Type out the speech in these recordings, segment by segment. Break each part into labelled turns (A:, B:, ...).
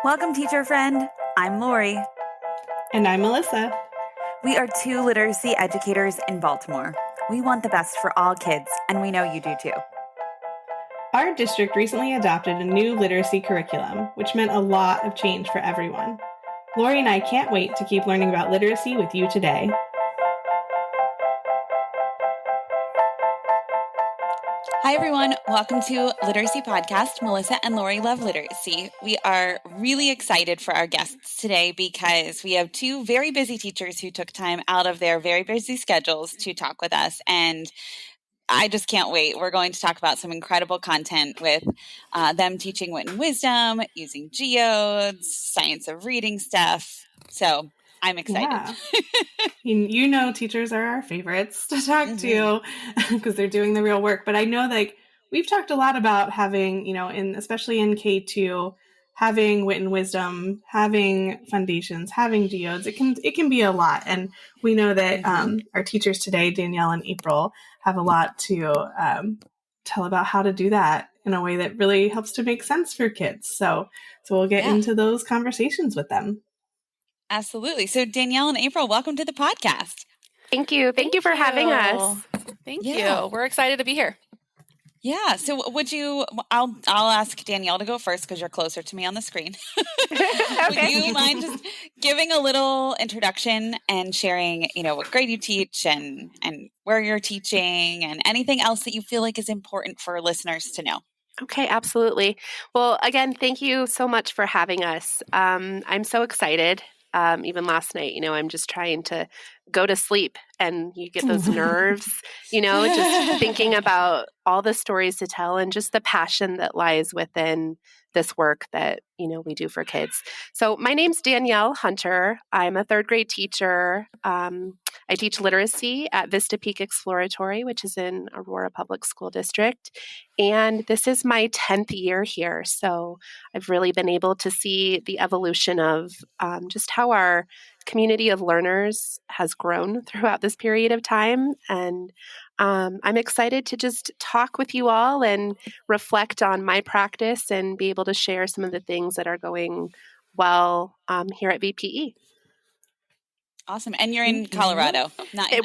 A: Welcome, teacher friend. I'm Lori.
B: And I'm Melissa.
A: We are two literacy educators in Baltimore. We want the best for all kids, and we know you do too.
B: Our district recently adopted a new literacy curriculum, which meant a lot of change for everyone. Lori and I can't wait to keep learning about literacy with you today.
A: Hi, everyone. Welcome to Literacy Podcast. Melissa and Lori love literacy. We are really excited for our guests today because we have two very busy teachers who took time out of their very busy schedules to talk with us. And I just can't wait. We're going to talk about some incredible content with them teaching wit and wisdom, using geodes, science of reading stuff. So I'm excited.
B: Yeah. You know, teachers are our favorites to talk to because they're doing the real work. But I know we've talked a lot about having, especially in K2, having wit and wisdom, having foundations, having geodes. It can be a lot. And we know that our teachers today, Danielle and April, have a lot to tell about how to do that in a way that really helps to make sense for kids. So we'll get into those conversations with them.
A: Absolutely. So Danielle and April, welcome to the podcast.
C: Thank you. Thank you for having us.
D: Thank you. We're excited to be here.
A: Yeah. So I'll ask Danielle to go first because you're closer to me on the screen.
C: Okay.
A: Would you mind just giving a little introduction and sharing, what grade you teach and where you're teaching and anything else that you feel like is important for listeners to know?
C: Okay, absolutely. Well, again, thank you so much for having us. I'm so excited. Even last night, I'm just trying to go to sleep and you get those nerves, just thinking about all the stories to tell and just the passion that lies within this work that, we do for kids. So my name's Danielle Hunter. I'm a third grade teacher. I teach literacy at Vista Peak Exploratory, which is in Aurora Public School District. And this is my 10th year here. So I've really been able to see the evolution of just how our community of learners has grown throughout this period of time. And I'm excited to just talk with you all and reflect on my practice and be able to share some of the things that are going well here at VPE.
A: Awesome. And you're in Colorado.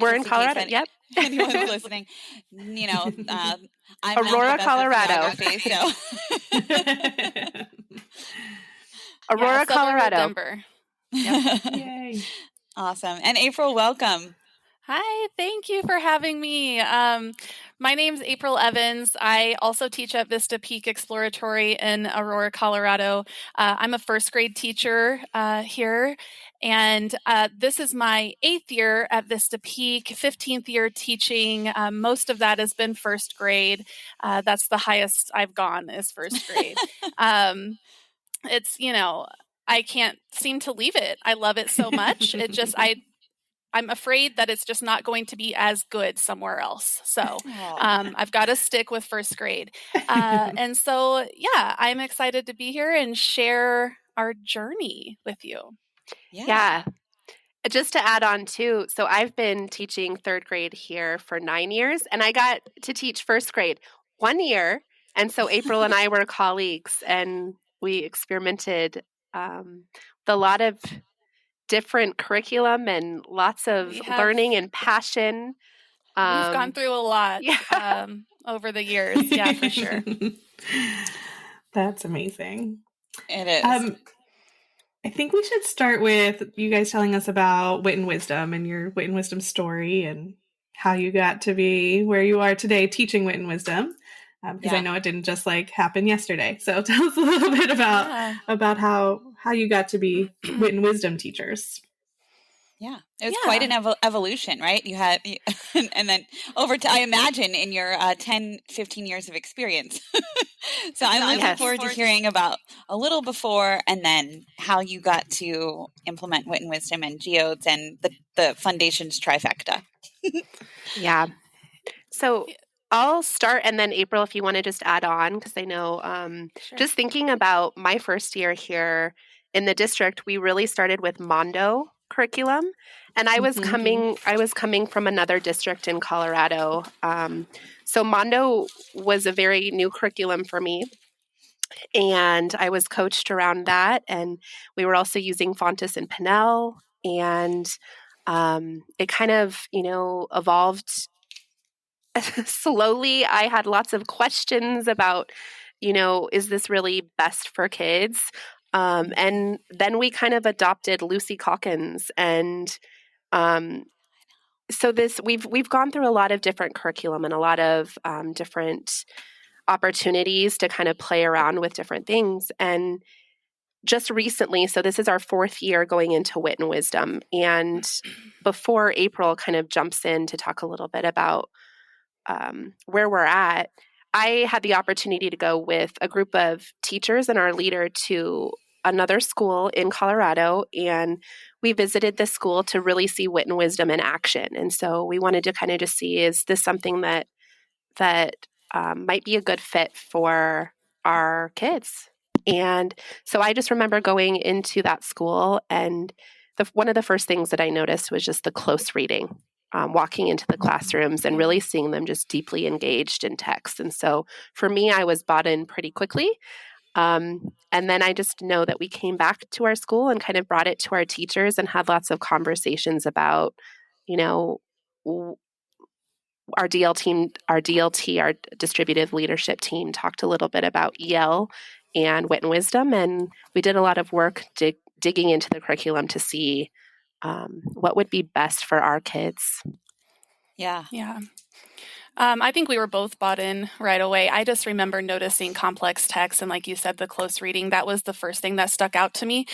C: We're in Colorado. Yep.
A: Anyone's listening, I'm
C: Aurora, Colorado.
A: So.
C: Aurora, Colorado.
D: Denver.
A: Yep. Yay. Awesome. And April, welcome.
D: Hi, thank you for having me. My name's April Evans. I also teach at Vista Peak Exploratory in Aurora, Colorado. I'm a first grade teacher here, and this is my 8th year at Vista Peak, 15th year teaching. Most of that has been first grade. That's the highest I've gone is first grade. It's, I can't seem to leave it. I love it so much. I'm afraid that it's just not going to be as good somewhere else. So I've got to stick with first grade. And so, I'm excited to be here and share our journey with you.
C: Yeah. Just to add on too, so I've been teaching third grade here for 9 years, and I got to teach first grade 1 year. And so April and I were colleagues, and we experimented with a lot of different curriculum and lots of learning and passion.
D: We've gone through a lot over the years. Yeah, for sure.
B: That's amazing.
A: It is.
B: I think we should start with you guys telling us about wit and wisdom and your wit and wisdom story and how you got to be where you are today teaching wit and wisdom. Because I know it didn't just happen yesterday. So tell us a little bit about how you got to be wit and wisdom teachers.
A: Yeah, it was quite an evolution, right? You had, and then over to, I imagine, in your 10, 15 years of experience. So I'm looking forward to hearing about a little before and then how you got to implement wit and wisdom and geodes and the foundation's trifecta.
C: Yeah. So I'll start, and then April, if you want to just add on, because I know just thinking about my first year here in the district, we really started with Mondo curriculum, and I was coming from another district in Colorado. So Mondo was a very new curriculum for me. And I was coached around that. And we were also using Fontes and Pinnell. And it kind of, evolved slowly. I had lots of questions about, is this really best for kids? And then we kind of adopted Lucy Calkins. And so we've gone through a lot of different curriculum and a lot of different opportunities to kind of play around with different things. And just recently, so this is our 4th year going into Wit and Wisdom. And before April kind of jumps in to talk a little bit about where we're at, I had the opportunity to go with a group of teachers and our leader to another school in Colorado, and we visited the school to really see Wit and Wisdom in action. And so we wanted to kind of just see, is this something that might be a good fit for our kids? And so I just remember going into that school, and one of the first things that I noticed was just the close reading. Walking into the classrooms and really seeing them just deeply engaged in text. And so for me, I was bought in pretty quickly. And then I just know that we came back to our school and kind of brought it to our teachers and had lots of conversations about, our DLT, our distributive leadership team, talked a little bit about EL and Wit and Wisdom. And we did a lot of work digging into the curriculum to see what would be best for our kids.
D: Yeah. I think we were both bought in right away. I just remember noticing complex text and, like you said, the close reading. That was the first thing that stuck out to me.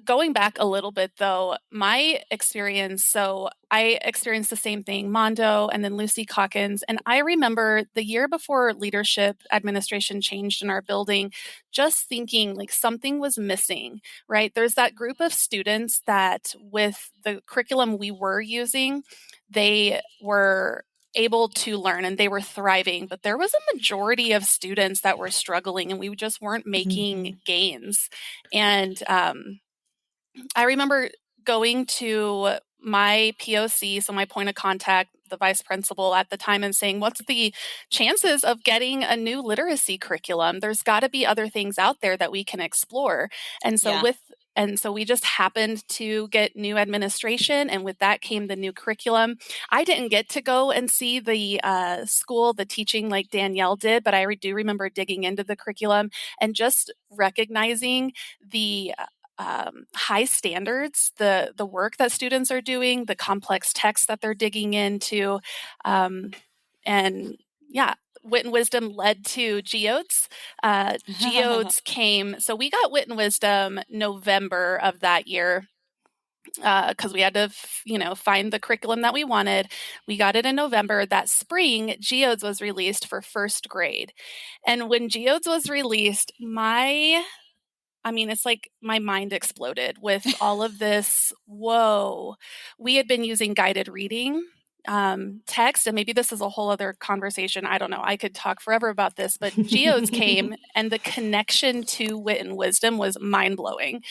D: Going back a little bit, though, my experience, so I experienced the same thing, Mondo and then Lucy Calkins. And I remember the year before leadership administration changed in our building, just thinking like something was missing, right? There's that group of students that with the curriculum we were using, they were able to learn and they were thriving, but there was a majority of students that were struggling and we just weren't making gains. And I remember going to my POC, so my point of contact, the vice principal at the time, and saying, what's the chances of getting a new literacy curriculum? There's got to be other things out there that we can explore. And so we just happened to get new administration, and with that came the new curriculum. I didn't get to go and see the school, the teaching like Danielle did, but I do remember digging into the curriculum and just recognizing the high standards, the work that students are doing, the complex text that they're digging into, and yeah. Wit and Wisdom led to Geodes. Geodes came, so we got Wit and Wisdom November of that year because we had to, find the curriculum that we wanted. We got it in November. That spring, Geodes was released for first grade. And when Geodes was released, it's like my mind exploded with all of this. Whoa, we had been using guided reading text, and maybe this is a whole other conversation. I don't know. I could talk forever about this, but Geodes came and the connection to Wit and Wisdom was mind blowing.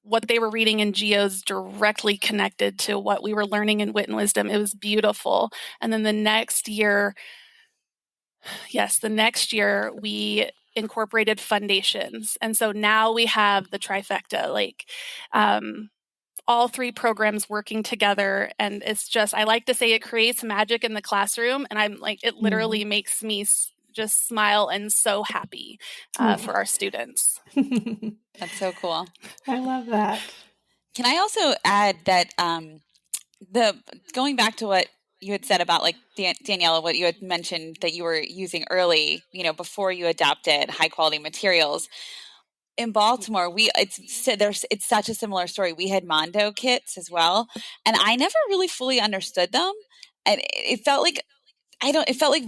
D: What they were reading in Geodes directly connected to what we were learning in Wit and Wisdom. It was beautiful. And then the next year, we incorporated foundations. And so now we have the trifecta, like all 3 programs working together. And it's just, I like to say it creates magic in the classroom. And I'm like, it literally makes me just smile and so happy for our students.
A: That's so cool.
B: I love that.
A: Can I also add that going back to what you had said about like Daniela, what you had mentioned that you were using early, before you adopted high quality materials. In Baltimore, it's such a similar story. We had Mondo kits as well, and I never really fully understood them, and it felt like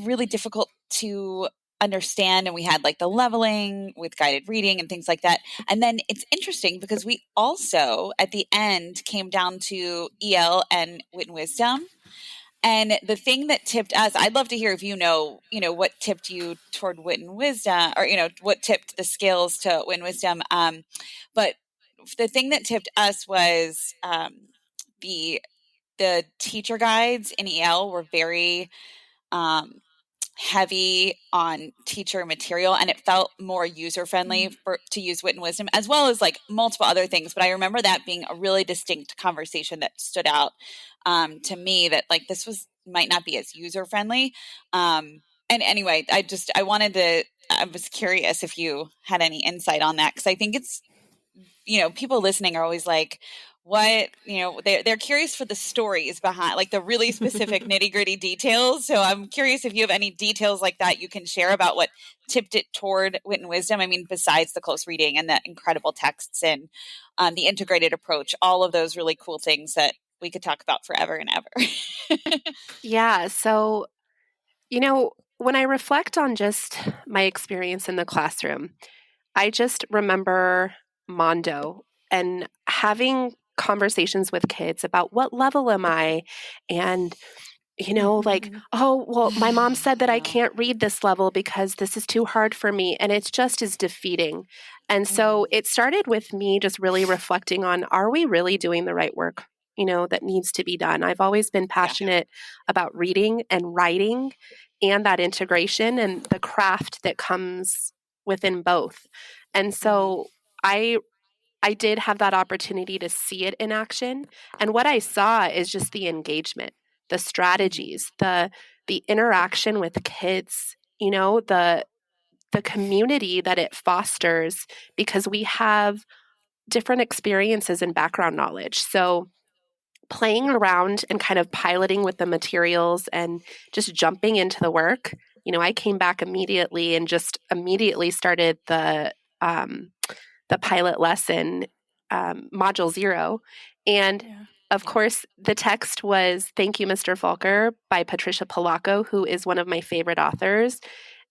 A: really difficult to understand. And we had like the leveling with guided reading and things like that. And then it's interesting because we also at the end came down to EL and Wit and Wisdom. And the thing that tipped us, I'd love to hear if what tipped you toward Wit and Wisdom, or, what tipped the scales to Wit and Wisdom. But the thing that tipped us was the teacher guides in EL were very heavy on teacher material, and it felt more user-friendly to use wit and wisdom, as well as like multiple other things. But I remember that being a really distinct conversation that stood out to me, that like this might not be as user-friendly. And anyway, I was curious if you had any insight on that, because I think it's, people listening are always like, what, they're curious for the stories behind, like the really specific nitty gritty details. So I'm curious if you have any details like that you can share about what tipped it toward wit and wisdom. I mean, besides the close reading and the incredible texts and the integrated approach, all of those really cool things that we could talk about forever and ever.
C: Yeah. So, when I reflect on just my experience in the classroom, I just remember Mondo and having conversations with kids about what level am I, and like, oh, well, my mom said that I can't read this level because this is too hard for me, and it's just as defeating. And so it started with me just really reflecting on, are we really doing the right work that needs to be done? I've always been passionate about reading and writing and that integration and the craft that comes within both. And so I did have that opportunity to see it in action. And what I saw is just the engagement, the strategies, the interaction with kids, the community that it fosters, because we have different experiences and background knowledge. So playing around and kind of piloting with the materials and just jumping into the work, I came back immediately and just immediately started the pilot lesson, module 0. And of course, the text was Thank You, Mr. Volker by Patricia Polacco, who is one of my favorite authors.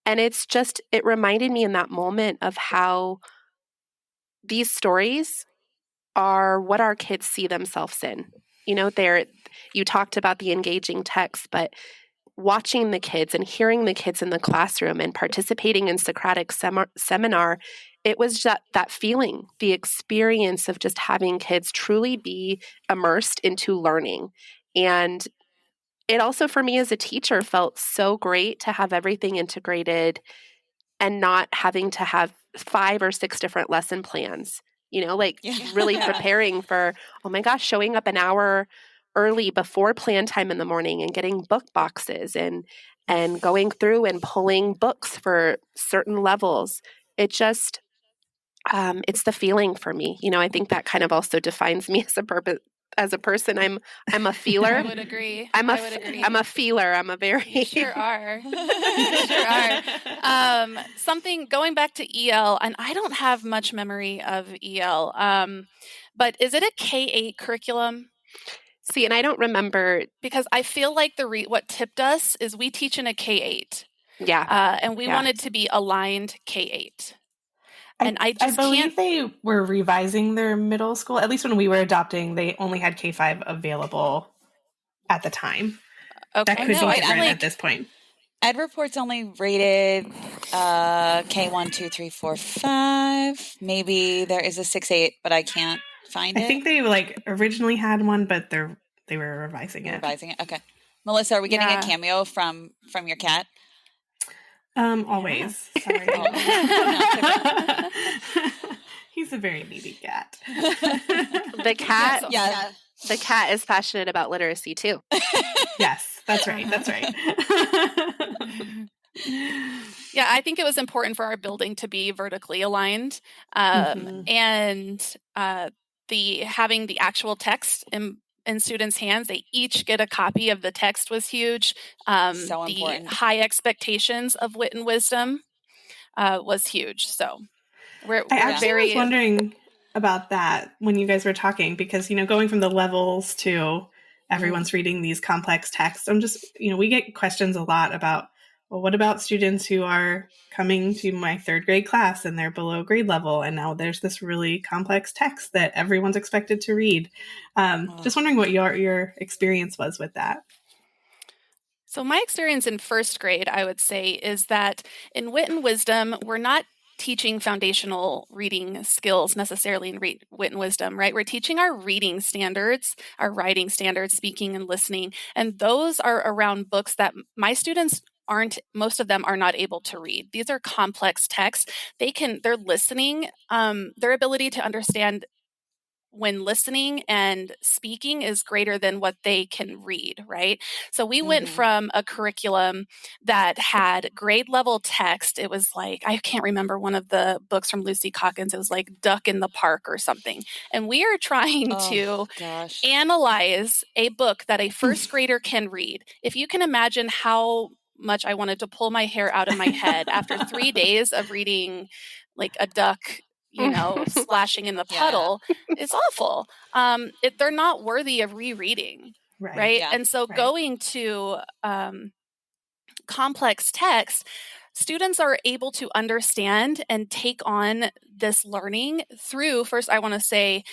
C: And it reminded me in that moment of how these stories are what our kids see themselves in. You talked about the engaging text, but watching the kids and hearing the kids in the classroom and participating in Socratic seminar, it was that feeling, the experience of just having kids truly be immersed into learning. And it also, for me as a teacher, felt so great to have everything integrated and not having to have 5 or 6 different lesson plans, really preparing for, oh my gosh, showing up an hour early before plan time in the morning and getting book boxes and going through and pulling books for certain levels. It just, it's the feeling for me. I think that kind of also defines me as a person. I'm a feeler.
D: I would agree.
C: I'm a feeler. I'm a very
D: You sure are. You sure are. Something going back to EL, and I don't have much memory of EL. But is it a K-8 curriculum?
C: See, and I don't remember,
D: because I feel like what tipped us is we teach in a K-8.
C: Yeah.
D: And we wanted to be aligned K-8. And I
B: believe they were revising their middle school. At least when we were adopting, they only had K-5 available at the time.
A: Okay.
B: That could be different at this point.
A: Ed Report's only rated K1, 2, 3, 4, 5. Maybe there is a 6-8, but I can't find it.
B: I think they originally had one, but they were revising it.
A: Okay. Melissa, are we getting a cameo from your cat?
B: Always. Sorry. He's a very needy cat.
C: The cat, the cat is passionate about literacy too.
B: Yes, that's right. That's right.
D: Yeah, I think it was important for our building to be vertically aligned, and having the actual text in students' hands. They each get a copy of the text was huge.
A: So important.
D: The high expectations of wit and wisdom was huge. So
B: I actually was wondering about that when you guys were talking, because, going from the levels to everyone's reading these complex texts, I'm just, we get questions a lot about, well, what about students who are coming to my 3rd grade class and they're below grade level, and now there's this really complex text that everyone's expected to read? Just wondering what your experience was with that.
D: So my experience in 1st grade, I would say, is that in wit and wisdom, we're not teaching foundational reading skills necessarily in wit and wisdom, right? We're teaching our reading standards, our writing standards, speaking and listening. And those are around books that my students most of them are not able to read. These are complex texts. They're listening, their ability to understand when listening and speaking is greater than what they can read, right? So we went from a curriculum that had grade level text. It was like, I can't remember one of the books from Lucy Calkins. It was like Duck in the Park or something. And we are trying to analyze a book that a first grader can read. If you can imagine how much I wanted to pull my hair out of my head after 3 days of reading like a duck, splashing in the puddle, it's awful. They're not worthy of rereading, right?
A: Yeah.
D: And so going to complex text, students are able to understand and take on this learning through, first, I want to say,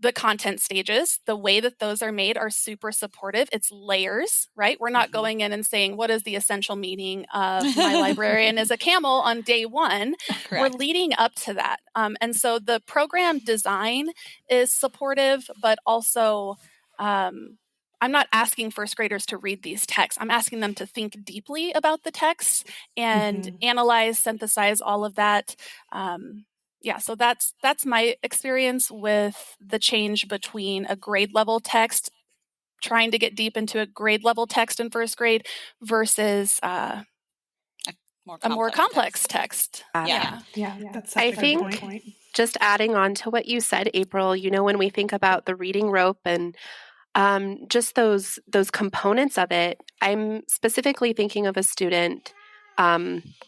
D: the content stages. The way that those are made are super supportive. It's layers, right? We're not going in and saying, what is the essential meaning of my librarian is a camel on day one?
A: Correct.
D: We're leading up to that. And so the program design is supportive, but also I'm not asking first graders to read these texts. I'm asking them to think deeply about the text and analyze, synthesize all of that. So that's my experience with the change between a grade level text, trying to get deep into a grade level text in first grade versus a more complex text.
B: Yeah, that's such a good point.
C: Just adding on to what you said, April, when we think about the reading rope and just those components of it, I'm specifically thinking of a student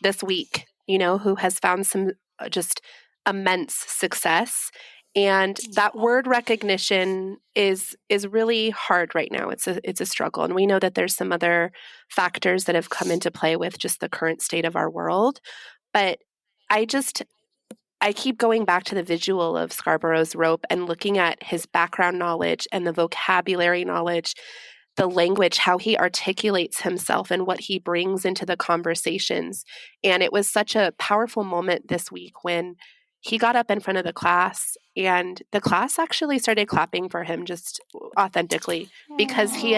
C: this week, who has found some just immense success. And that word recognition is really hard right now. It's a struggle. And we know that there's some other factors that have come into play with just the current state of our world. But I keep going back to the visual of Scarborough's rope and looking at his background knowledge and the vocabulary knowledge, the language, how he articulates himself and what he brings into the conversations. And it was such a powerful moment this week when he got up in front of the class and the class actually started clapping for him just authentically because he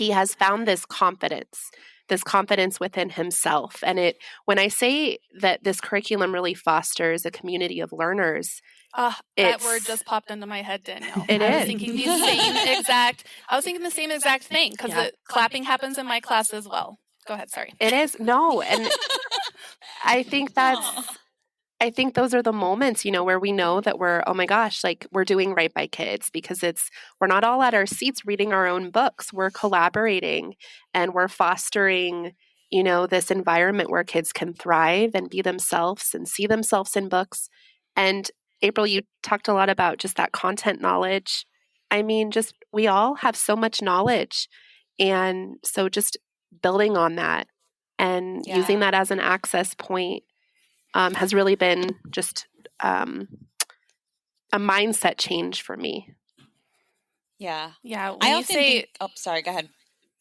C: has found this confidence within himself. And when I say that this curriculum really fosters a community of learners,
D: that word just popped into my head, Danielle.
C: I
D: was thinking the same exact thing because clapping happens in my class as well. Go ahead, sorry.
C: It is. No, and I think those are the moments, where we know that we're doing right by kids because we're not all at our seats reading our own books. We're collaborating and we're fostering, this environment where kids can thrive and be themselves and see themselves in books. And April, you talked a lot about just that content knowledge. I mean, we all have so much knowledge. And so just building on that and using that as an access point has really been just a mindset change for me.
D: Yeah.
A: I often think, sorry, go ahead.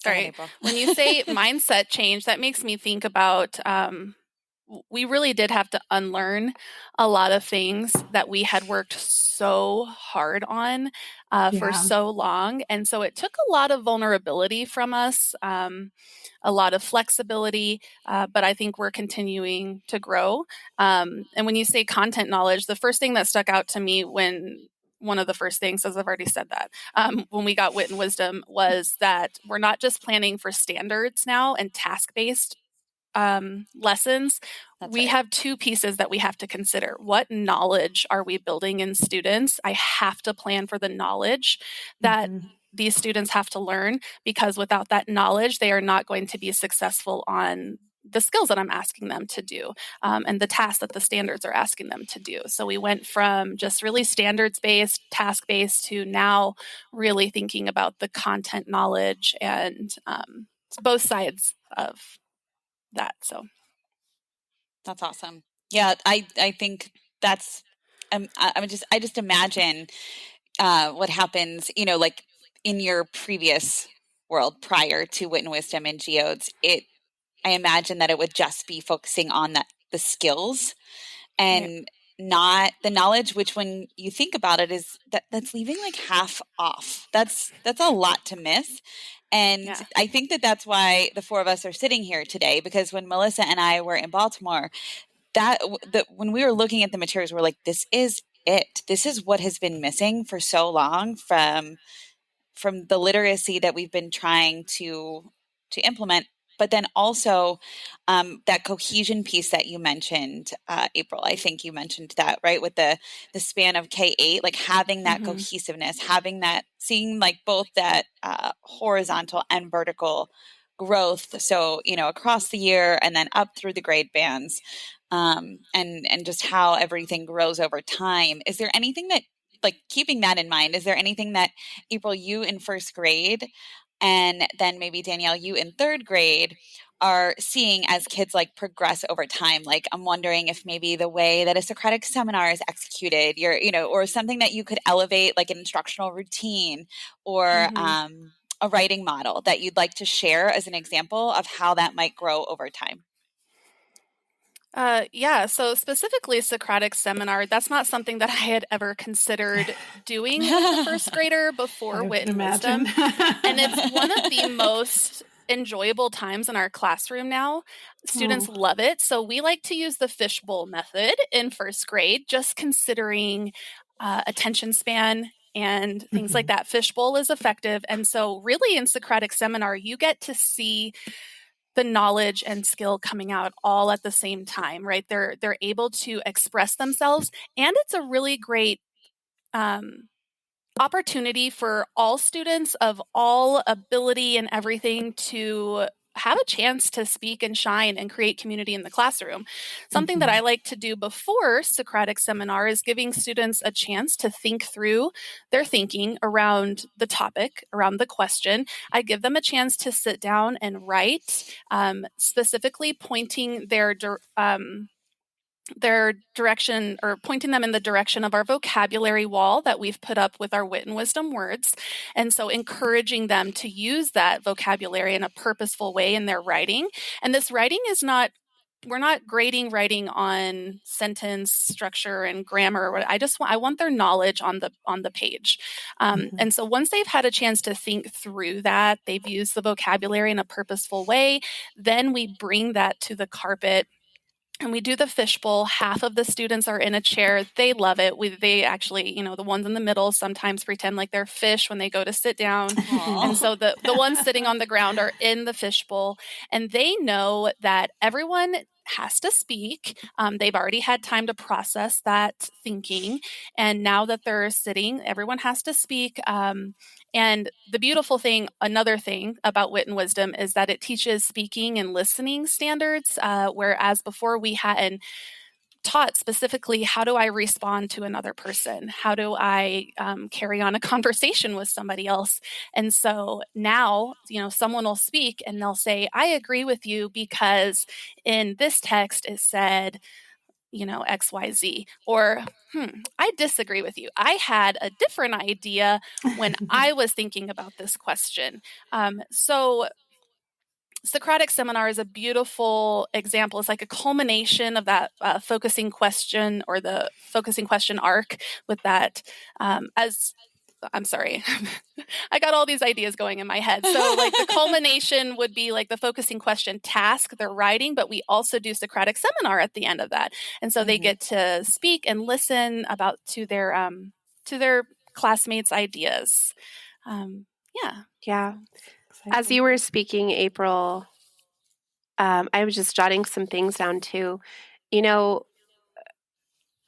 D: Sorry. When you say mindset change, that makes me think about we really did have to unlearn a lot of things that we had worked so hard on for so long. And so it took a lot of vulnerability from us, a lot of flexibility, but I think we're continuing to grow. And when you say content knowledge, the first thing that stuck out to me one of the first things, as I've already said that, when we got Wit and Wisdom was that we're not just planning for standards now and task-based lessons. We have two pieces that we have to consider. What knowledge are we building in students? I have to plan for the knowledge that these students have to learn, because without that knowledge, they are not going to be successful on the skills that I'm asking them to do and the tasks that the standards are asking them to do. So we went from just really standards-based, task-based to now really thinking about the content knowledge and both sides of that. So
A: that's awesome. Yeah, I think that's I just imagine what happens, like in your previous world prior to Wit and Wisdom and Geodes. I imagine that it would just be focusing on the skills and not the knowledge, which when you think about it is that's leaving like half off. That's a lot to miss. And
D: Yeah.
A: I think that's why the four of us are sitting here today, because when Melissa and I were in Baltimore, when we were looking at the materials, we're like, this is it. This is what has been missing for so long from the literacy that we've been trying to implement. But then also that cohesion piece that you mentioned, April, I think you mentioned that, right? With the span of K-8, like having that cohesiveness, having that, seeing like both that horizontal and vertical growth. So, across the year and then up through the grade bands, and just how everything grows over time. Is there anything that, like, keeping that in mind, is there anything that, April, you in first grade, and then maybe Danielle, you in third grade, are seeing as kids like progress over time? Like, I'm wondering if maybe the way that a Socratic seminar is executed, or something that you could elevate, like an instructional routine or a writing model that you'd like to share as an example of how that might grow over time.
D: Yeah, so specifically Socratic seminar, that's not something that I had ever considered doing with the first grader before Wit and Wisdom. And it's one of the most enjoyable times in our classroom now. Students love it. So we like to use the fishbowl method in first grade, just considering attention span and things like that. Fishbowl is effective. And so really in Socratic seminar, you get to see the knowledge and skill coming out all at the same time, right? They're able to express themselves, and it's a really great opportunity for all students of all ability and everything to have a chance to speak and shine and create community in the classroom. Something that I like to do before Socratic seminar is giving students a chance to think through their thinking around the topic, around the question. I give them a chance to sit down and write, specifically pointing their direction, or pointing them in the direction of our vocabulary wall that we've put up with our wit and wisdom words. And so encouraging them to use that vocabulary in a purposeful way in their writing. And this writing is not, we're not grading writing on sentence structure and grammar. I want their knowledge on the page. And so once they've had a chance to think through that, they've used the vocabulary in a purposeful way, then we bring that to the carpet. And we do the fishbowl. Half of the students are in a chair. They love it. They actually, the ones in the middle sometimes pretend like they're fish when they go to sit down. And so the ones sitting on the ground are in the fishbowl. And they know that everyone has to speak. They've already had time to process that thinking. And now that they're sitting, everyone has to speak. And the beautiful thing, another thing about Wit and Wisdom, is that it teaches speaking and listening standards, whereas before we hadn't taught specifically, how do I respond to another person? How do I carry on a conversation with somebody else? And so now, someone will speak and they'll say, I agree with you because in this text it said, XYZ, or I disagree with you. I had a different idea when I was thinking about this question. So Socratic seminar is a beautiful example. It's like a culmination of that focusing question, or the focusing question arc, with that I'm sorry. I got all these ideas going in my head. So like the culmination would be like the focusing question task they're writing, but we also do Socratic seminar at the end of that. And so they get to speak and listen to their classmates' ideas.
C: Yeah. As you were speaking, April, I was just jotting some things down too.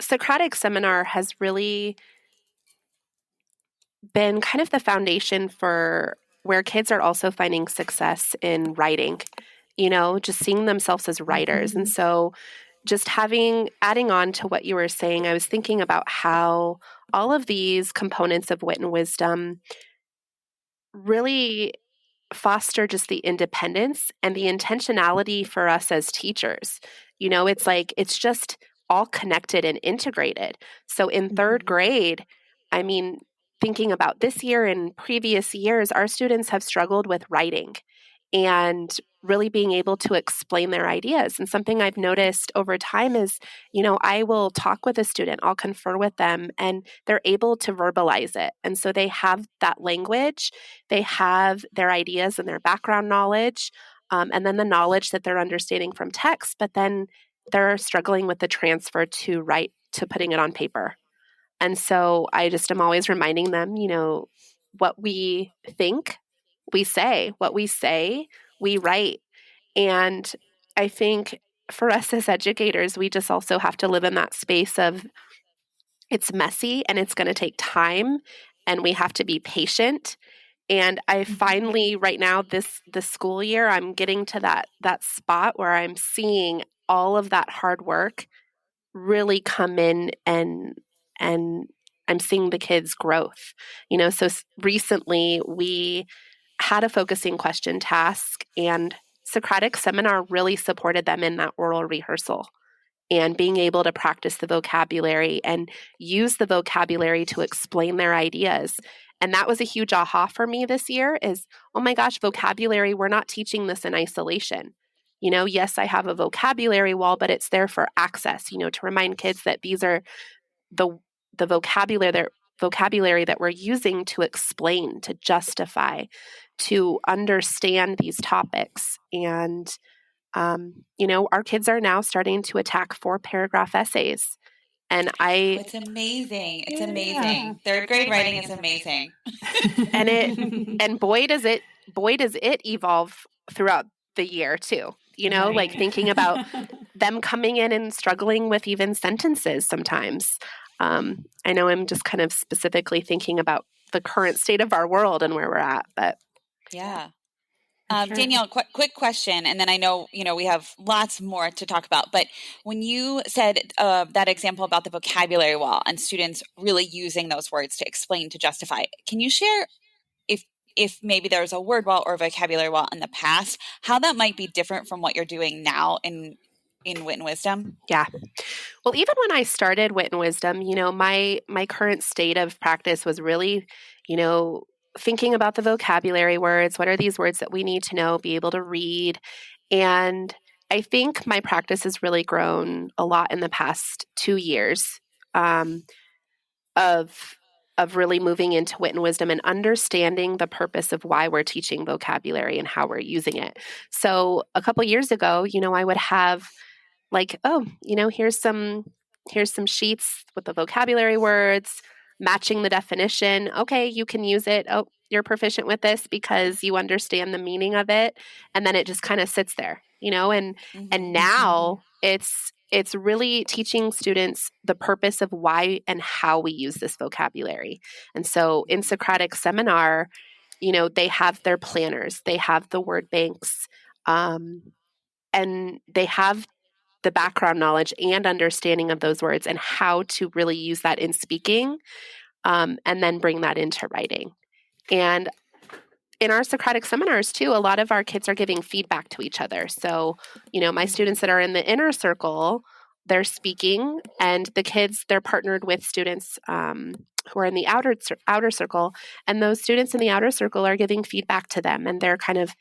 C: Socratic seminar has really been kind of the foundation for where kids are also finding success in writing, just seeing themselves as writers. And so just adding on to what you were saying, I was thinking about how all of these components of Wit and Wisdom really foster just the independence and the intentionality for us as teachers. It's just all connected and integrated. So in third grade, thinking about this year and previous years, our students have struggled with writing. and really being able to explain their ideas. And something I've noticed over time is, I will talk with a student, I'll confer with them, and they're able to verbalize it. And so they have that language, they have their ideas and their background knowledge, and then the knowledge that they're understanding from text, but then they're struggling with the transfer to putting it on paper. And so I just am always reminding them, what we think, we say. What we say, we write. And I think for us as educators, we just also have to live in that space of it's messy and it's going to take time and we have to be patient. And I finally, right now, this school year, I'm getting to that spot where I'm seeing all of that hard work really come in, and I'm seeing the kids' growth. So recently we had a focusing question task, and Socratic Seminar really supported them in that oral rehearsal and being able to practice the vocabulary and use the vocabulary to explain their ideas. And that was a huge aha for me this year is, oh my gosh, vocabulary, we're not teaching this in isolation. Yes, I have a vocabulary wall, but it's there for access, to remind kids that these are the vocabulary that we're using to explain, to justify, to understand these topics. And, our kids are now starting to attack 4-paragraph essays. And
A: it's amazing. It's amazing. Yeah. Third grade writing is amazing.
C: and boy does it evolve throughout the year too.
B: Right.
C: Like thinking about them coming in and struggling with even sentences sometimes. I know I'm just kind of specifically thinking about the current state of our world and where we're at, but
A: yeah.
B: Sure.
A: Danielle, quick question, and then I know, we have lots more to talk about, but when you said that example about the vocabulary wall and students really using those words to explain, to justify, can you share if maybe there's a word wall or a vocabulary wall in the past, how that might be different from what you're doing now in Wit and Wisdom?
C: Yeah. Well, even when I started Wit and Wisdom, my current state of practice was really, thinking about the vocabulary words. What are these words that we need to know, be able to read? And I think my practice has really grown a lot in the past 2 years of really moving into Wit and Wisdom and understanding the purpose of why we're teaching vocabulary and how we're using it. So a couple years ago, I would have like, here's some sheets with the vocabulary words, matching the definition. Okay, you can use it. Oh, you're proficient with this because you understand the meaning of it. And then it just kind of sits there, and now it's really teaching students the purpose of why and how we use this vocabulary. And so in Socratic Seminar, they have their planners, they have the word banks, and they have the background knowledge and understanding of those words and how to really use that in speaking, and then bring that into writing. And in our Socratic seminars too, a lot of our kids are giving feedback to each other. So, my students that are in the inner circle, they're speaking, and the kids, they're partnered with students who are in the outer circle, and those students in the outer circle are giving feedback to them, and they're kind of,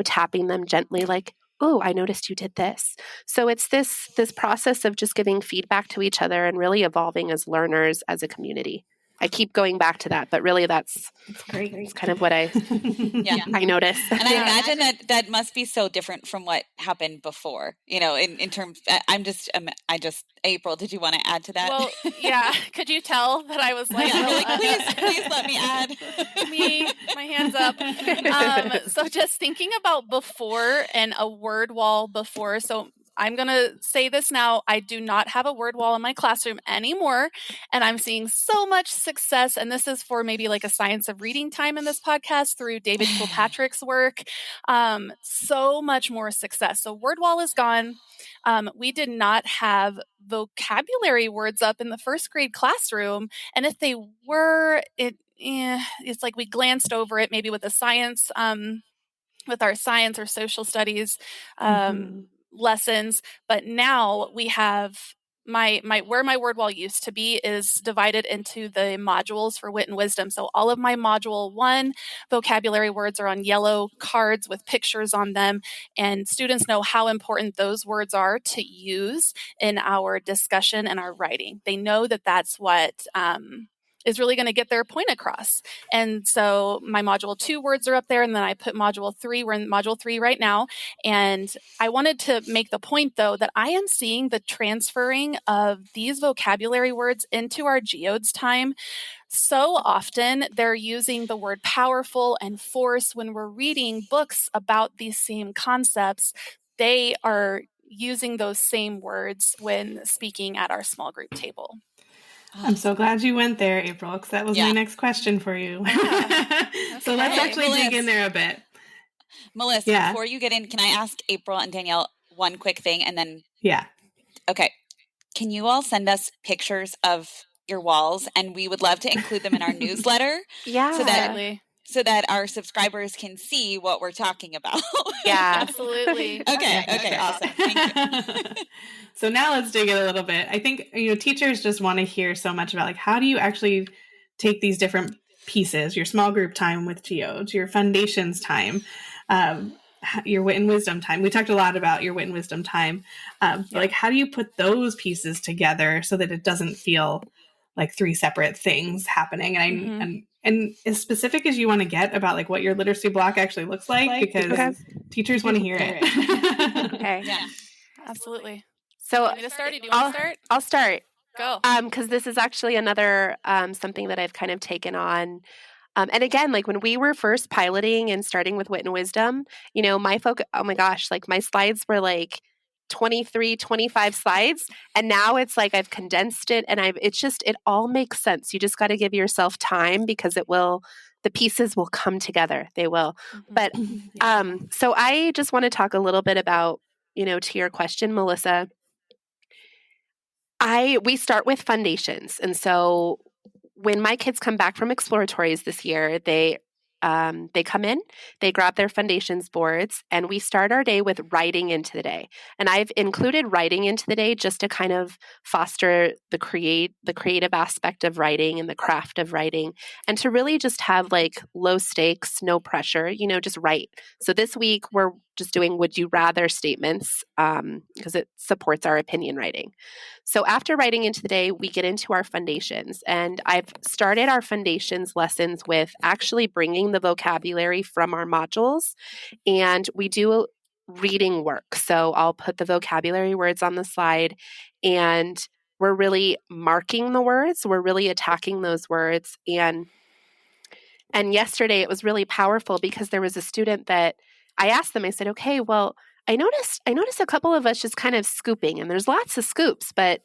C: tapping them gently like, oh, I noticed you did this. So it's this process of just giving feedback to each other and really evolving as learners, as a community. I keep going back to that, but really that's
B: great.
C: It's kind of what I notice.
A: And I imagine that must be so different from what happened before, in terms, April, did you want to add to that?
D: Well, yeah. Could you tell that I was like,
A: please let me add.
D: My hands up. So just thinking about before and a word wall before. So I'm going to say this now. I do not have a word wall in my classroom anymore, and I'm seeing so much success. And this is for maybe like a science of reading time in this podcast through David Kilpatrick's work. So much more success. So word wall is gone. We did not have vocabulary words up in the first grade classroom. And if they were, it's like we glanced over it maybe with the science, with our science or social studies lessons. But now we have my where my word wall used to be is divided into the modules for wit and wisdom. So all of my module 1 vocabulary words are on yellow cards with pictures on them, and students know how important those words are to use in our discussion and our writing. They know that that's what is really going to get their point across. And so my module 2 words are up there, and then I put module 3. We're in module 3 right now. And I wanted to make the point, though, that I am seeing the transferring of these vocabulary words into our Geodes time. So often they're using the word powerful and force when we're reading books about these same concepts. They are using those same words when speaking at our small group table.
B: I'm so glad you went there, April, because that was my next question for you. So let's actually dig in there a bit.
A: Melissa, before you get in, can I ask April and Danielle one quick thing? And then, okay. Can you all send us pictures of your walls? And we would love to include them in our newsletter. So that our subscribers can see what we're talking about.
C: Yeah,
D: absolutely.
A: Okay, awesome. Thank you.
B: So now let's dig in a little bit. I think, teachers just want to hear so much about, like, how do you actually take these different pieces, your small group time with Geodes, your foundations time, your wit and wisdom time. We talked a lot about your wit and wisdom time. Like, how do you put those pieces together so that it doesn't feel like 3 separate things happening? And as specific as you want to get about, like, what your literacy block actually looks like, because teachers want to hear it.
C: Okay.
D: Yeah, absolutely.
C: So,
D: do you want me to start? Do you want to start?
C: I'll start.
D: Go.
C: Because this is actually another something that I've kind of taken on. And again, like when we were first piloting and starting with wit and wisdom, my focus, oh my gosh, like my slides were like 23, 25 slides. And now it's like I've condensed it and it all makes sense. You just got to give yourself time because the pieces will come together. They will. But so I just want to talk a little bit about, to your question, Melissa, we start with foundations. And so when my kids come back from exploratories this year, they come in, they grab their foundations boards, and we start our day with writing into the day. And I've included writing into the day just to kind of foster the creative aspect of writing and the craft of writing, and to really just have like low stakes, no pressure, just write. So this week we're just doing would you rather statements because it supports our opinion writing. So after writing into the day, we get into our foundations. And I've started our foundations lessons with actually bringing the vocabulary from our modules. And we do reading work. So I'll put the vocabulary words on the slide, and we're really marking the words. We're really attacking those words. And yesterday it was really powerful because there was a student that I asked them, I said, okay, well, I noticed a couple of us just kind of scooping, and there's lots of scoops, but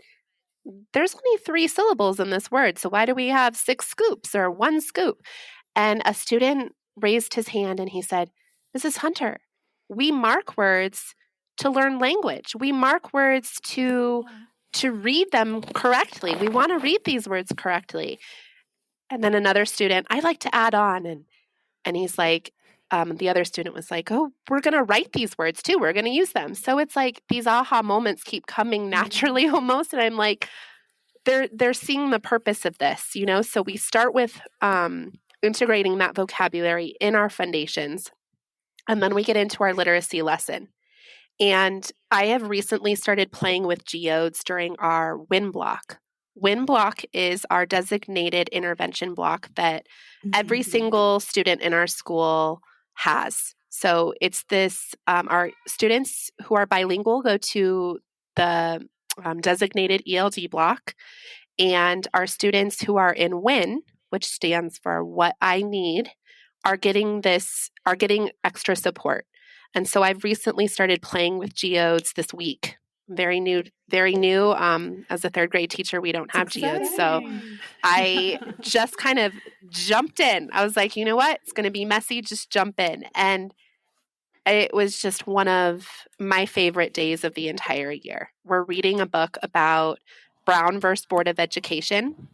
C: there's only 3 syllables in this word. So why do we have 6 scoops or 1 scoop? And a student raised his hand and he said, Mrs. Hunter, we mark words to learn language. We mark words to read them correctly. We want to read these words correctly. And then another student, I'd like to add on. And he's like, the other student was like, oh, we're going to write these words too. We're going to use them. So it's like these aha moments keep coming naturally almost. And I'm like, they're seeing the purpose of this, So we start with integrating that vocabulary in our foundations. And then we get into our literacy lesson. And I have recently started playing with Geodes during our WIN block. WIN block is our designated intervention block that every single student in our school has. So it's this, our students who are bilingual go to the designated ELD block, and our students who are in WIN, which stands for What I Need, are getting extra support. And so I've recently started playing with Geodes this week. Very new. As a 3rd grade teacher, we don't have Geodes. So I just kind of jumped in. I was like, you know what? It's going to be messy. Just jump in. And it was just one of my favorite days of the entire year. We're reading a book about Brown versus Board of Education.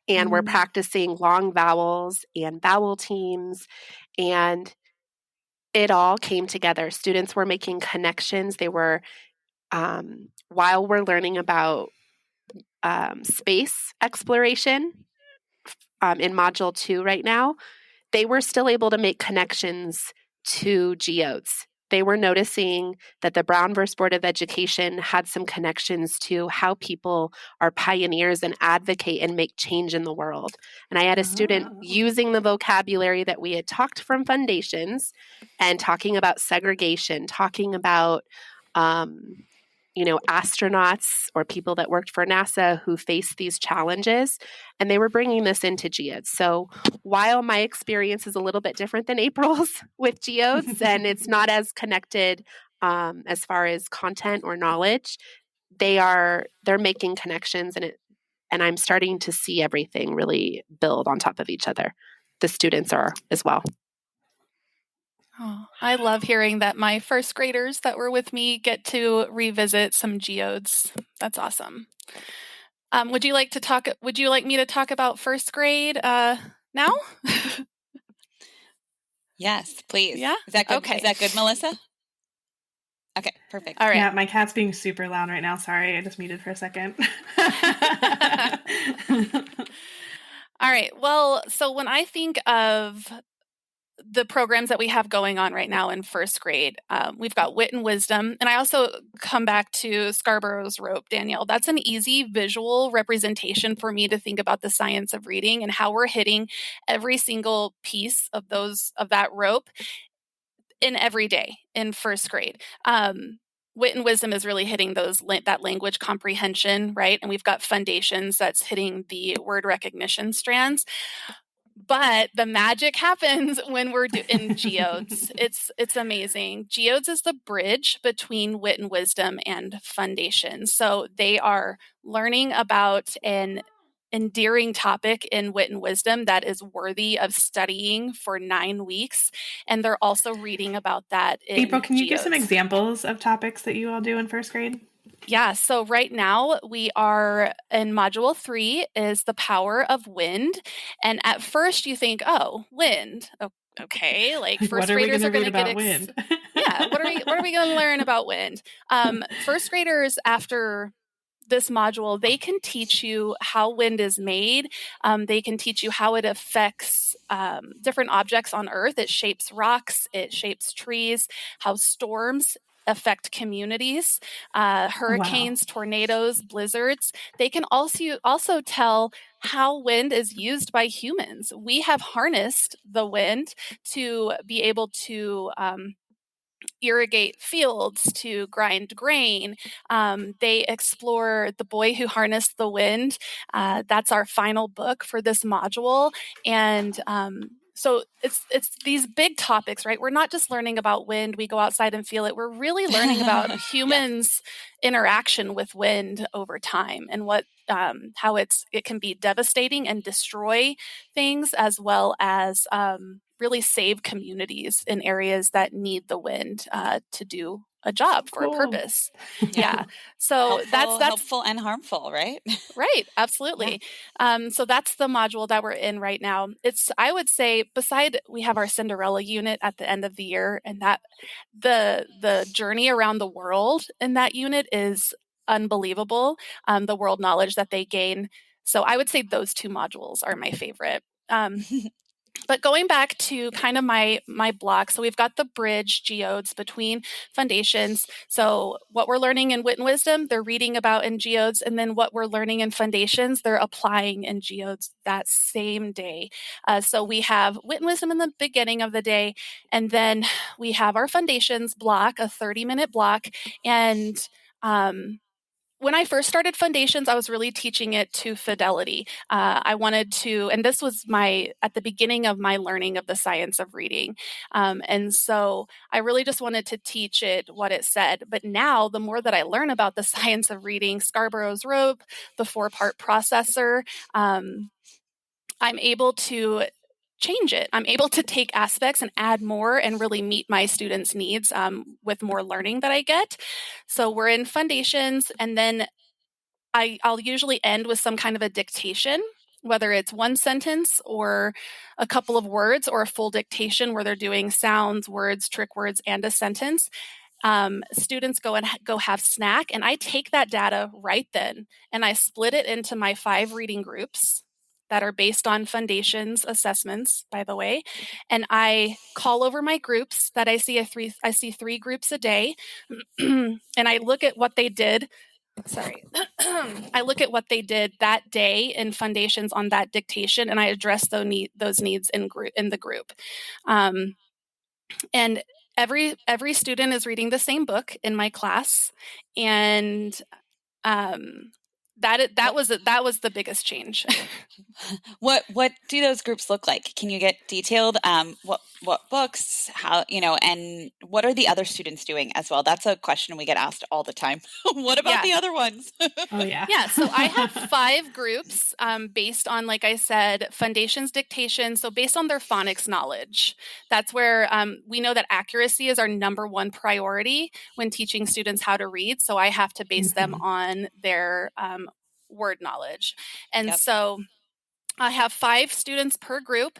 C: And we're practicing long vowels and vowel teams. And it all came together. Students were making connections. They were while we're learning about space exploration in Module 2 right now, they were still able to make connections to geodes. They were noticing that the Brown versus Board of Education had some connections to how people are pioneers and advocate and make change in the world. And I had a student using the vocabulary that we had talked from Foundations and talking about segregation, talking about astronauts or people that worked for NASA who faced these challenges, and they were bringing this into Geodes. So while my experience is a little bit different than April's with Geodes, and it's not as connected as far as content or knowledge, they're making connections, and I'm starting to see everything really build on top of each other. The students are as well.
D: Oh, I love hearing that my first graders that were with me get to revisit some geodes. That's awesome. Would you like me to talk about first grade now?
A: Yes, please.
D: Yeah?
A: Is that good?
D: Okay.
A: Is that good, Melissa? Okay, perfect.
D: All right.
B: Yeah, my cat's being super loud right now. Sorry, I just muted for a second.
D: All right. Well, so when I think of the programs that we have going on right now in first grade, we've got Wit and Wisdom. And I also come back to Scarborough's rope, Danielle. That's an easy visual representation for me to think about the science of reading and how we're hitting every single piece of that rope in every day in first grade. Wit and Wisdom is really hitting that language comprehension, right? And we've got Foundations that's hitting the word recognition strands. But the magic happens when we're in Geodes. It's amazing. Geodes is the bridge between Wit and Wisdom and Foundations. So they are learning about an endearing topic in Wit and Wisdom that is worthy of studying for 9 weeks. And they're also reading about that in
B: April, can you give some
D: Geodes.
B: examples of topics that you all do in first grade?
D: Yeah, so right now we are in Module 3 is the power of wind. And at first you think, oh, wind. Okay, like first graders are going to get
B: wind.
D: Yeah, what are we going to learn about wind? First graders after this module, they can teach you how wind is made. They can teach you how it affects different objects on Earth. It shapes rocks, it shapes trees, how storms affect communities, hurricanes, tornadoes, blizzards. They can also tell how wind is used by humans. We have harnessed the wind to be able to irrigate fields, to grind grain. They explore The Boy Who Harnessed the Wind. That's our final book for this module. And so it's these big topics, right? We're not just learning about wind. We go outside and feel it. We're really learning about humans' interaction with wind over time and how it can be devastating and destroy things, as well as really save communities in areas that need the wind to do a job for a purpose. Yeah. So that's
A: helpful and harmful, right?
D: Right. Absolutely. Yeah. So that's the module that we're in right now. I would say, we have our Cinderella unit at the end of the year, and that the journey around the world in that unit is unbelievable. The world knowledge that they gain. So I would say those two modules are my favorite. But going back to kind of my block, so we've got the bridge geodes between Foundations. So what we're learning in Wit and Wisdom, they're reading about in geodes, and then what we're learning in Foundations, they're applying in geodes that same day. So we have Wit and Wisdom in the beginning of the day, and then we have our Foundations block, a 30-minute block, and when I first started Foundations, I was really teaching it to fidelity. I wanted to, and this was at the beginning of my learning of the science of reading. And so I really just wanted to teach it what it said. But now, the more that I learn about the science of reading, Scarborough's rope, the 4-part processor, I'm able to change it. I'm able to take aspects and add more and really meet my students' needs with more learning that I get. So we're in Foundations, and then I'll usually end with some kind of a dictation, whether it's one sentence or a couple of words, or a full dictation where they're doing sounds, words, trick words, and a sentence. Students go have snack, and I take that data right then, and I split it into my 5 reading groups that are based on Foundations assessments, by the way, and I call over my groups that I see 3 groups a day, and I look at what they did. Sorry. I look at what they did that day in Foundations on that dictation, and I address those needs in the group. And every student is reading the same book in my class, and that was the biggest change.
A: What do those groups look like? Can you get detailed? What books? How, and what are the other students doing as well? That's a question we get asked all the time. What about the other ones?
B: Oh yeah.
D: Yeah. So I have 5 groups based on, like I said, Foundations dictation. So based on their phonics knowledge, that's where we know that accuracy is our number 1 priority when teaching students how to read. So I have to base them on their word knowledge. And so I have 5 students per group.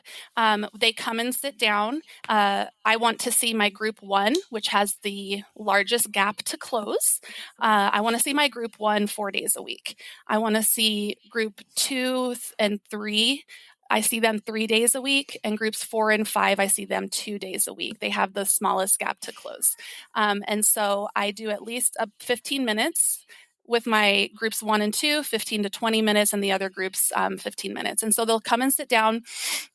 D: They come and sit down. I want to see my group 1, which has the largest gap to close. I want to see my group 1 4 days a week. I want to see group 2 and 3. I see them 3 days a week, and groups 4 and 5, I see them 2 days a week. They have the smallest gap to close. And so I do at least 15 minutes with my groups 1 and 2, 15 to 20 minutes, and the other groups 15 minutes. And so they'll come and sit down.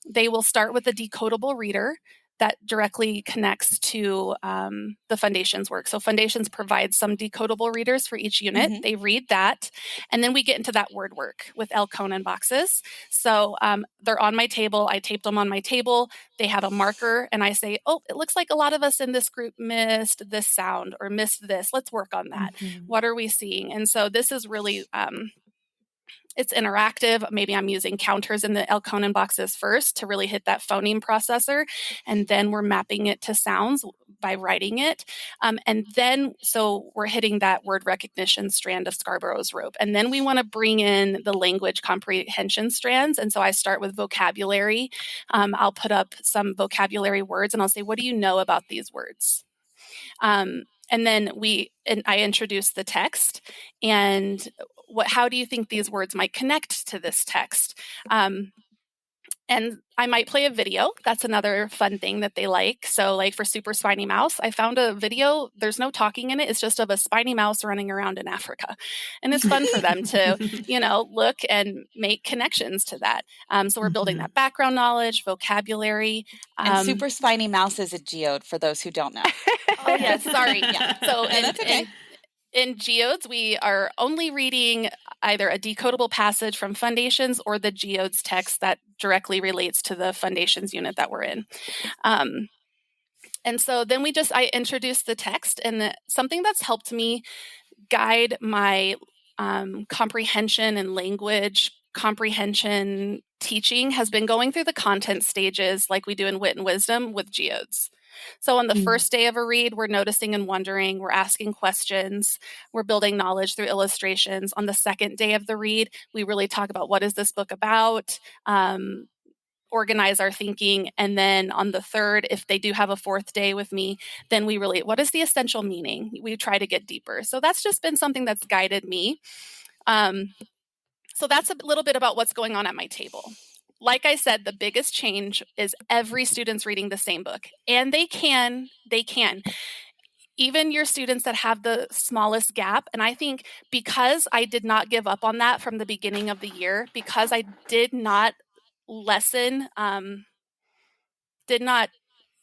D: They will start with a decodable reader that directly connects to the Foundations work. So Foundations provides some decodable readers for each unit. Mm-hmm. They read that, and then we get into that word work with Elkonin boxes. So they're on my table. I taped them on my table. They have a marker, and I say, oh, it looks like a lot of us in this group missed this sound or missed this. Let's work on that. Mm-hmm. What are we seeing? And so this is really... it's interactive. Maybe I'm using counters in the Elkonin boxes first to really hit that phoneme processor. And then we're mapping it to sounds by writing it. And then, so we're hitting that word recognition strand of Scarborough's rope. And then we want to bring in the language comprehension strands. And so I start with vocabulary. I'll put up some vocabulary words and I'll say, what do you know about these words? And then I introduce the text, and how do you think these words might connect to this text? And I might play a video. That's another fun thing that they like. So like for Super Spiny Mouse, I found a video. There's no talking in it. It's just of a spiny mouse running around in Africa. And it's fun for them to, look and make connections to that. So we're building that background knowledge, vocabulary.
A: And Super Spiny Mouse is a geode for those who don't know.
D: Oh, yeah. Sorry. Yeah. So
A: no, that's okay.
D: In Geodes, we are only reading either a decodable passage from Foundations or the Geodes text that directly relates to the Foundations unit that we're in. And so then I introduce the text, and something that's helped me guide my comprehension and language comprehension teaching has been going through the content stages like we do in Wit and Wisdom with Geodes. So on the first day of a read, we're noticing and wondering, we're asking questions, we're building knowledge through illustrations. On the second day of the read, we really talk about what is this book about, organize our thinking. And then on the third, if they do have a fourth day with me, then we really, what is the essential meaning? We try to get deeper. So that's just been something that's guided me. So that's a little bit about what's going on at my table. Like I said, the biggest change is every student's reading the same book. And they can. Even your students that have the smallest gap. And I think because I did not give up on that from the beginning of the year, because I did not lessen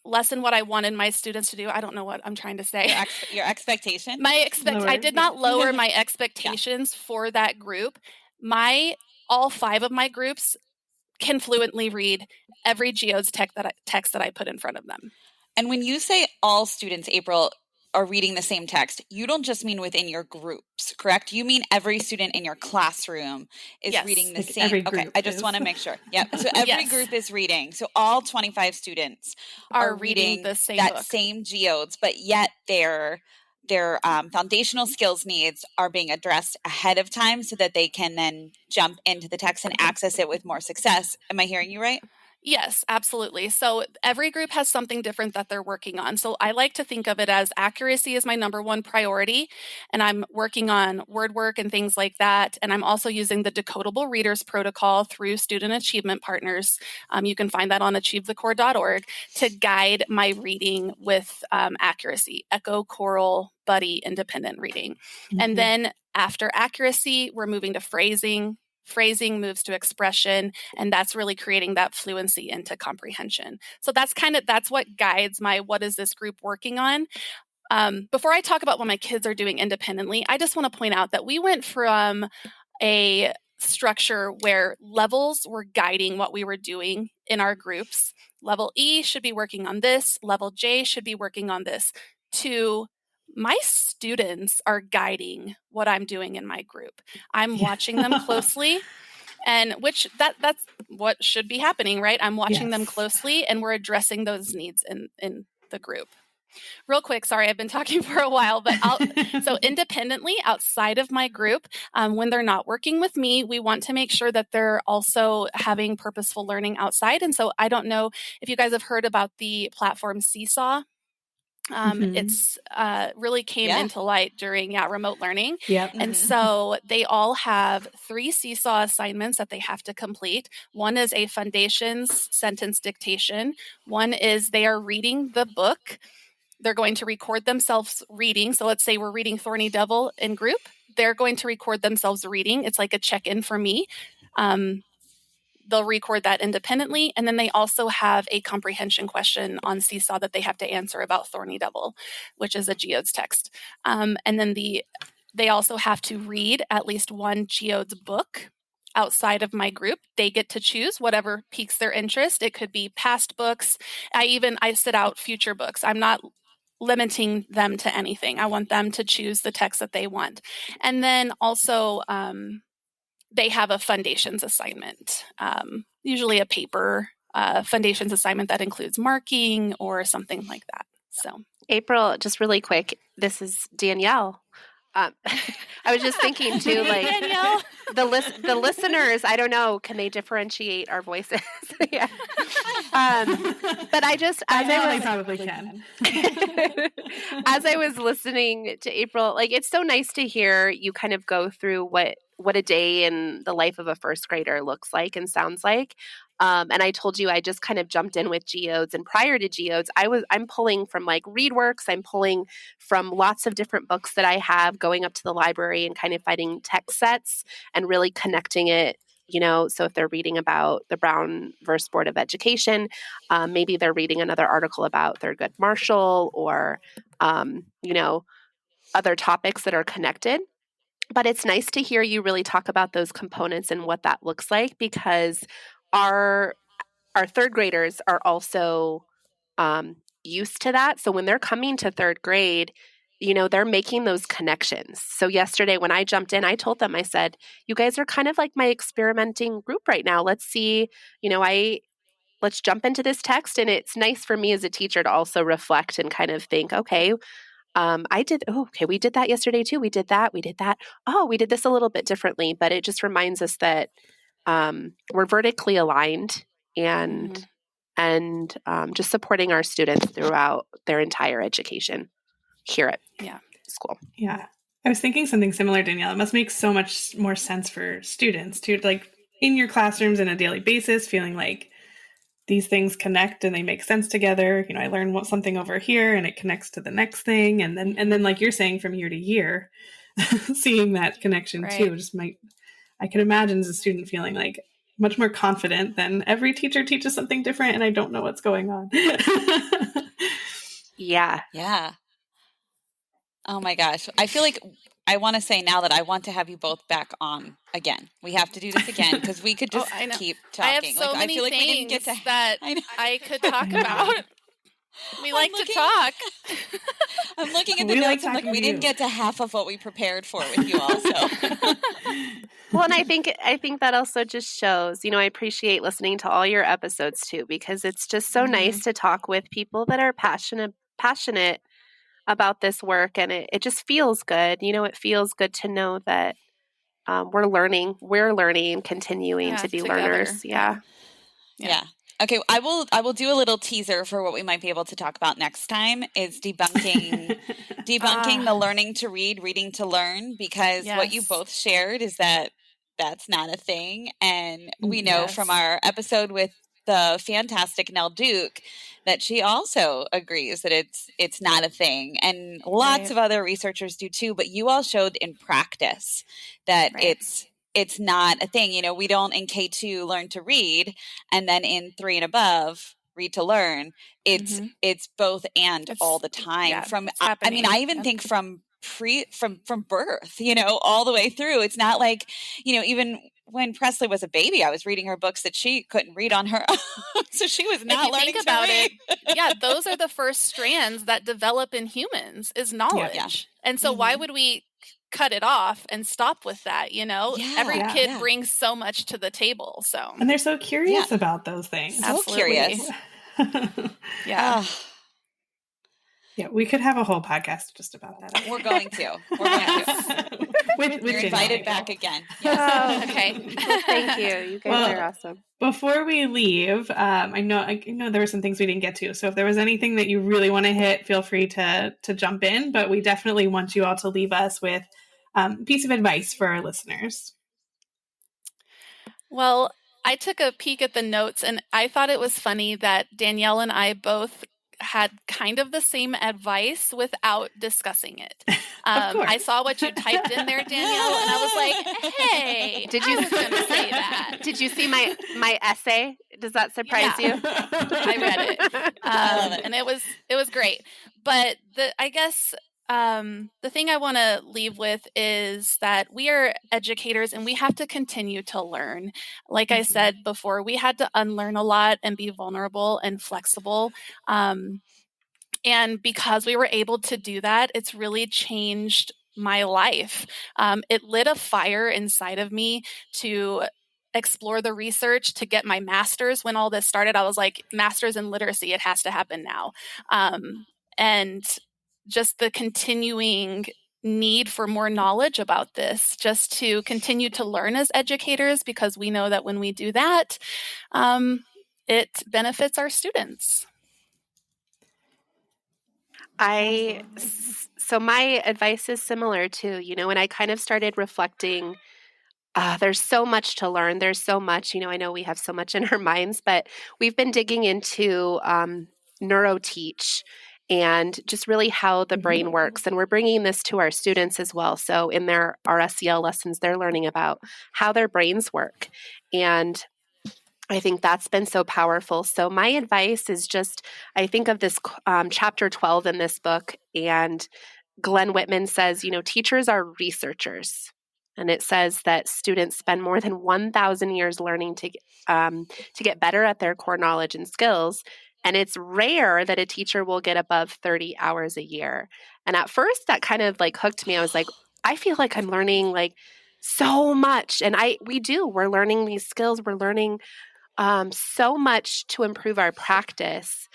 D: what I wanted my students to do. I don't know what I'm trying to say.
A: Your expectation?
D: I did not lower my expectations for that group. All 5 of my groups can fluently read every Geodes text that I put in front of them.
A: And when you say all students, April, are reading the same text, you don't just mean within your groups, correct? You mean every student in your classroom is reading the same.
B: Every group
A: I just want to make sure. Yeah. So every group is reading. So all 25 students
D: are reading the same
A: that
D: book.
A: Same Geodes, but yet their foundational skills needs are being addressed ahead of time so that they can then jump into the text and access it with more success. Am I hearing you right?
D: Yes, absolutely. So every group has something different that they're working on. So I like to think of it as accuracy is my number one priority, and I'm working on word work and things like that. And I'm also using the Decodable Readers Protocol through Student Achievement Partners. You can find that on achievethecore.org to guide my reading with accuracy, echo, choral, buddy, independent reading. And then after accuracy, we're moving to phrasing. Phrasing moves to expression, and that's really creating that fluency into comprehension. So that's what guides my what is this group working on. Before I talk about what my kids are doing independently, I just want to point out that we went from a structure where levels were guiding what we were doing in our groups. Level E should be working on this, level J should be working on this, to my students are guiding what I'm doing in my group. I'm watching them closely, and that's what should be happening, right? I'm watching them closely, and we're addressing those needs in the group. Real quick, sorry, I've been talking for a while, but so independently outside of my group, when they're not working with me, we want to make sure that they're also having purposeful learning outside. And so I don't know if you guys have heard about the platform Seesaw. It's really came into light during remote learning. And so they all have 3 Seesaw assignments that they have to complete. One is a foundations sentence dictation. One is they are reading the book. They're going to record themselves reading. So let's say we're reading Thorny Devil in group. They're going to record themselves reading. It's like a check-in for me. They'll record that independently. And then they also have a comprehension question on Seesaw that they have to answer about Thorny Devil, which is a Geodes text. And then they also have to read at least one Geodes book outside of my group. They get to choose whatever piques their interest. It could be past books. I sit out future books. I'm not limiting them to anything. I want them to choose the text that they want. And then also, they have a foundations assignment, usually a paper foundations assignment that includes marking or something like that. So,
C: April, just really quick, this is Danielle. I was just thinking too, like
D: Danielle.
C: the listeners, I don't know, can they differentiate our voices? Yeah. But
B: they probably can.
C: As I was listening to April, like it's so nice to hear you kind of go through what a day in the life of a first grader looks like and sounds like. And I told you I just kind of jumped in with Geodes, and prior to Geodes, I'm pulling from like ReadWorks. I'm pulling from lots of different books that I have, going up to the library and kind of finding text sets and really connecting it. So if they're reading about the Brown versus Board of Education, maybe they're reading another article about Thurgood Marshall or, other topics that are connected. But it's nice to hear you really talk about those components and what that looks like, because our third graders are also used to that. So when they're coming to third grade, they're making those connections. So yesterday when I jumped in, I told them, I said, you guys are kind of like my experimenting group right now. Let's see, let's jump into this text. And it's nice for me as a teacher to also reflect and kind of think, okay, we did that yesterday too. We did that. Oh, we did this a little bit differently, but it just reminds us that we're vertically aligned and just supporting our students throughout their entire education here at school.
B: Yeah. I was thinking something similar, Danielle. It must make so much more sense for students to, like, in your classrooms on a daily basis, feeling like these things connect and they make sense together. I learn something over here and it connects to the next thing. And then like you're saying, from year to year, seeing that connection too, I could imagine as a student feeling like much more confident than every teacher teaches something different and I don't know what's going on.
C: Yeah.
A: Oh my gosh. I feel like I want to say now that I want to have you both back on again. We have to do this again because we could just keep talking.
D: I have so many things we didn't get that I could talk about. We like to talk.
A: I'm looking at the notes. I'm like, we didn't get to half of what we prepared for with you all. So.
C: Well, and I think that also just shows, I appreciate listening to all your episodes too, because it's just so nice to talk with people that are passionate about this work. And it just feels good. It feels good to know that we're learning and continuing to be
D: together.
C: learners. Yeah.
A: Okay, I will do a little teaser for what we might be able to talk about next time is debunking the learning to read, reading to learn, because what you both shared is that that's not a thing. And we know from our episode with the fantastic Nell Duke that she also agrees that it's not a thing. And lots of other researchers do too, but you all showed in practice that it's not a thing. You know, we don't in K2 learn to read, and then in 3 and above read to learn. It's both and all the time. I even think from birth, you know, all the way through. It's not like, you know, even when Presley was a baby, I was reading her books that she couldn't read on her own. So she was not learning to read.
D: Yeah, those are the first strands that develop in humans is knowledge. Yeah. And so why would we cut it off and stop with that? You know, every kid brings so much to the table. So,
B: and they're so curious about those things.
A: So curious.
C: Yeah.
B: Yeah, we could have a whole podcast just about that.
A: We're going to. You're invited back again.
C: Yes. Oh, okay. Well, thank you. You guys are awesome.
B: Before we leave, I know there were some things we didn't get to. So if there was anything that you really want to hit, feel free to jump in. But we definitely want you all to leave us with a piece of advice for our listeners.
D: Well, I took a peek at the notes, and I thought it was funny that Danielle and I both had kind of the same advice without discussing it. I saw what you typed in there, Danielle, and I was like, hey, I was going to say that.
C: Did you see my essay? Does that surprise you?
D: I read it. I love it. And it was great. But I guess the thing I want to leave with is that we are educators and we have to continue to learn. Like I said before, we had to unlearn a lot and be vulnerable and flexible. And because we were able to do that, it's really changed my life. It lit a fire inside of me to explore the research, to get my master's. When all this started, I was like, master's in literacy, it has to happen now. And just the continuing need for more knowledge about this, just to continue to learn as educators, because we know that when we do that, it benefits our students.
C: So my advice is similar to, you know, when I kind of started reflecting, there's so much to learn. There's so much, you know, I know we have so much in our minds, but we've been digging into neuroteach and just really how the brain works. And we're bringing this to our students as well. So in their RSEL lessons, they're learning about how their brains work. And I think that's been so powerful. So my advice is just, I think of this chapter 12 in this book, and Glenn Whitman says, you know, teachers are researchers. And it says that students spend more than 1,000 years learning to get better at their core knowledge and skills. And it's rare that a teacher will get above 30 hours a year. And at first that kind of like hooked me. I was like, I feel like I'm learning like so much. And we're learning these skills. We're learning so much to improve our practice.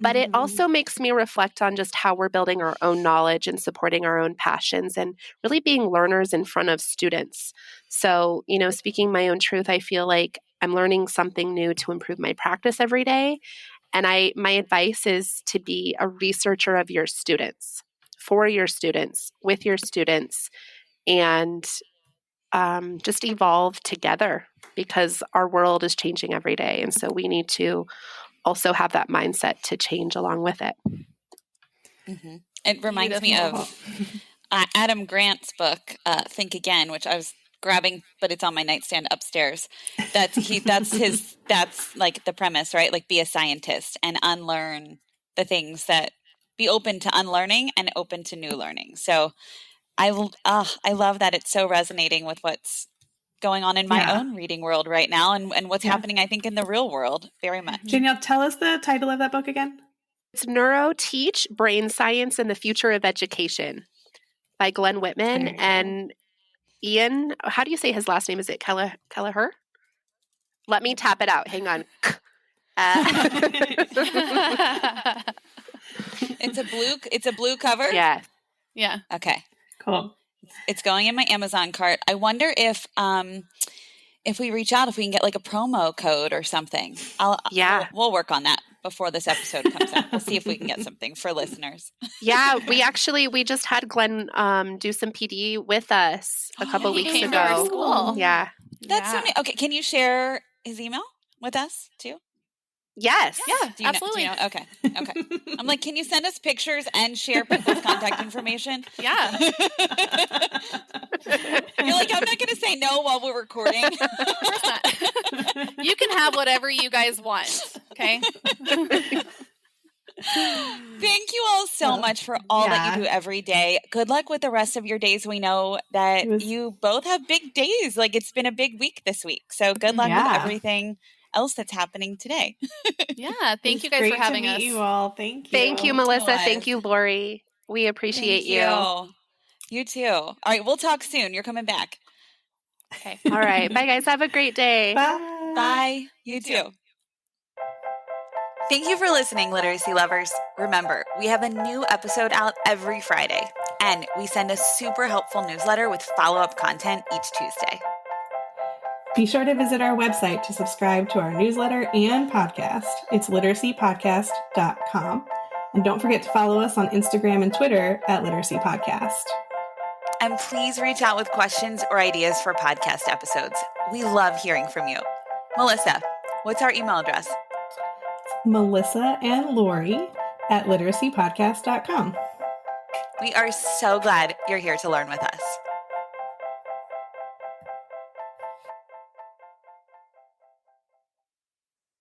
C: But it also makes me reflect on just how we're building our own knowledge and supporting our own passions and really being learners in front of students. So, you know, speaking my own truth, I feel like I'm learning something new to improve my practice every day. And my advice is to be a researcher of your students, for your students, with your students, and just evolve together, because our world is changing every day. And so we need to also have that mindset to change along with it.
A: It reminds me of Adam Grant's book, Think Again, which I was grabbing, but it's on my nightstand upstairs. That's like the premise, right? Like, be a scientist and unlearn the things be open to unlearning and open to new learning. So I love that it's so resonating with what's going on in my own reading world right now and what's happening, I think, in the real world very much.
B: Danielle, tell us the title of that book again.
C: It's Neuroteach, Brain Science and the Future of Education by Glenn Whitman and Ian. How do you say his last name? Is it Kelleher? Let me tap it out. Hang on.
A: It's a blue cover?
C: Yeah.
D: Yeah.
A: Okay.
B: Cool.
A: It's going in my Amazon cart. I wonder if if we reach out, if we can get like a promo code or something. We'll work on that before this episode comes out. We'll see if we can get something for listeners.
C: Yeah, we just had Glenn do some PD with us a couple weeks
D: came to our
C: ago.
D: school.
C: Yeah.
A: That's so neat. Okay, can you share his email with us too?
C: Yes.
D: Yeah, absolutely.
A: Do you know? Okay. I'm like, can you send us pictures and share people's contact information?
D: Yeah.
A: You're like, I'm not going to say no while we're recording.
D: Of course not. You can have whatever you guys want. Okay.
A: Thank you all so much for all that you do every day. Good luck with the rest of your days. We know that you both have big days. Like, it's been a big week this week. So good luck with everything else that's happening today.
D: Yeah. Thank you guys for having us.
B: Thank you all. Thank you.
C: Thank you, Melissa. Thank you, Lori. We appreciate you.
A: You too. All right. We'll talk soon. You're coming back.
D: Okay.
C: All right. Bye, guys. Have a great day.
B: Bye.
A: Bye. You too. Thank you for listening, literacy lovers. Remember, we have a new episode out every Friday, and we send a super helpful newsletter with follow-up content each Tuesday.
B: Be sure to visit our website to subscribe to our newsletter and podcast. It's literacypodcast.com. And don't forget to follow us on Instagram and Twitter at Literacy Podcast.
A: And please reach out with questions or ideas for podcast episodes. We love hearing from you. Melissa, what's our email address?
B: Melissa and Lori at literacypodcast.com.
A: We are so glad you're here to learn with us.